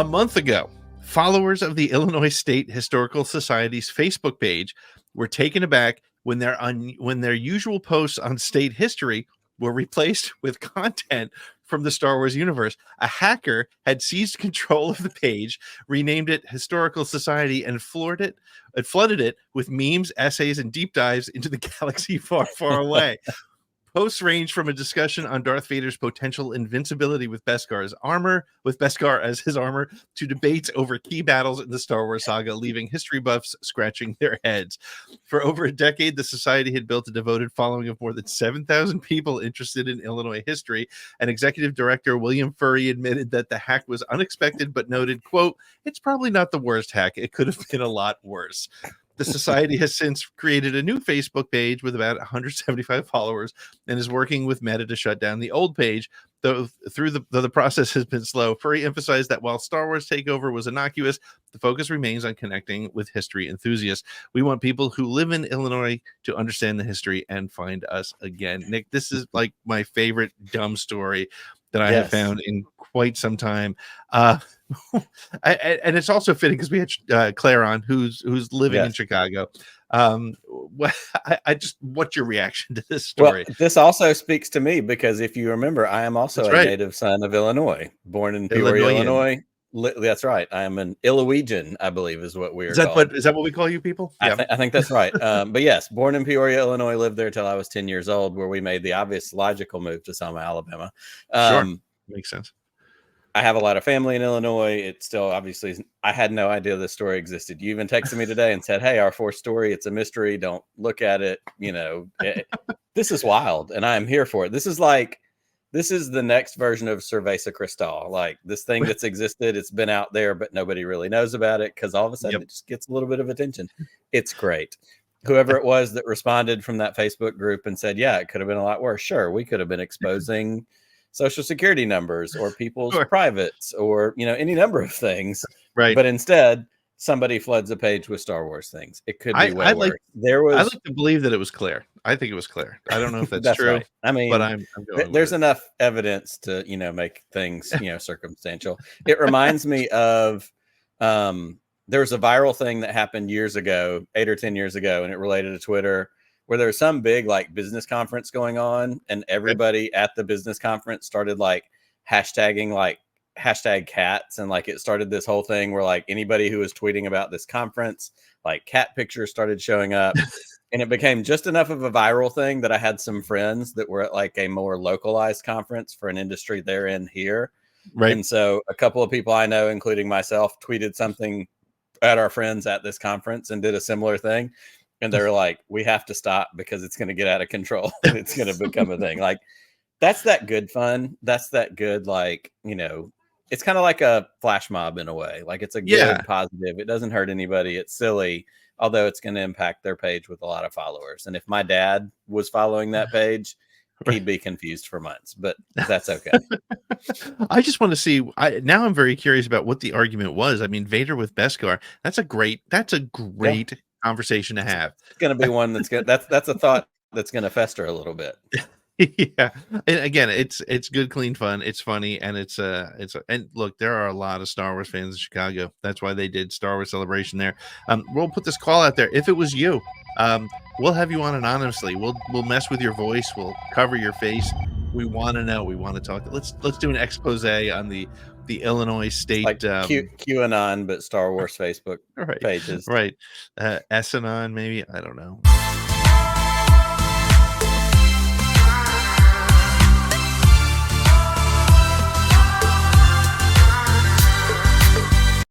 A month ago, followers of the Illinois State Historical Society's Facebook page were taken aback when their usual posts on state history were replaced with content from the Star Wars universe. A hacker had seized control of the page, renamed it Historical Society, and flooded it with memes, essays, and deep dives into the galaxy far, far away. Posts range from a discussion on Darth Vader's potential invincibility with Beskar as his armor, to debates over key battles in the Star Wars saga, leaving history buffs scratching their heads. For over a decade, the Society had built a devoted following of more than 7,000 people interested in Illinois history, and Executive Director William Furry admitted that the hack was unexpected, but noted, quote, "It's probably not the worst hack. It could have been a lot worse." The Society has since created a new Facebook page with about 175 followers and is working with Meta to shut down the old page, though the process has been slow. Furry emphasized that while Star Wars Takeover was innocuous, the focus remains on connecting with history enthusiasts. We want people who live in Illinois to understand the history and find us again. Nick, this is like my favorite dumb story that I have found in quite some time. And it's also fitting because we had Claire on, who's living in Chicago. What's your reaction to this story? Well, this also speaks to me because if you remember, I am also a native son of Illinois, born in Peoria, Illinois. That's right. I am an Ilowegian, I believe, is what we're called. Is that what we call you people? Yeah, I think that's right. But yes, born in Peoria, Illinois, lived there till I was 10 years old, where we made the obvious logical move to Selma, Alabama. Sure, makes sense. I have a lot of family in Illinois. It's still obviously, I had no idea this story existed. You even texted me today and said, "Hey, our fourth story, it's a mystery. Don't look at it." You know, this is wild, and I am here for it. This is the next version of Cerveza Cristal. Like this thing that's existed, it's been out there, but nobody really knows about it because all of a sudden it just gets a little bit of attention. It's great. Whoever it was that responded from that Facebook group and said, "Yeah, it could have been a lot worse." Sure, we could have been exposing Social Security numbers or people's privates or, any number of things. Right. But instead, somebody floods a page with Star Wars things. It could be way worse. I like to believe that it was Claire. I think it was Claire. I don't know if that's true. Right. I mean, but I'm going there's enough evidence to, make things, circumstantial. It reminds me of, there was a viral thing that happened years ago, 8 or 10 years ago, and it related to Twitter, where there was some big business conference going on, and everybody at the business conference started hashtagging hashtag cats, and it started this whole thing where anybody who was tweeting about this conference, cat pictures started showing up. And it became just enough of a viral thing that I had some friends that were at a more localized conference for an industry they're in here. Right. And so a couple of people I know, including myself, tweeted something at our friends at this conference and did a similar thing. And they were like, "We have to stop because it's going to get out of control. And it's going to become a thing." That's that good fun. That's that good, it's kind of like a flash mob in a way. It's a good positive. It doesn't hurt anybody. It's silly, although it's going to impact their page with a lot of followers. And if my dad was following that page, he'd be confused for months, but that's okay. I just want to see. Now I'm very curious about what the argument was. I mean, Vader with Beskar. That's a great conversation to have. It's going to be one that's a thought that's going to fester a little bit. Yeah, and again, it's good, clean fun. It's funny, and and look, there are a lot of Star Wars fans in Chicago. That's why they did Star Wars Celebration there. We'll put this call out there. If it was you, we'll have you on anonymously. We'll mess with your voice. We'll cover your face. We want to know. We want to talk. Let's do an expose on the Illinois State QAnon, but Star Wars Facebook pages. Right. SAnon, maybe. I don't know.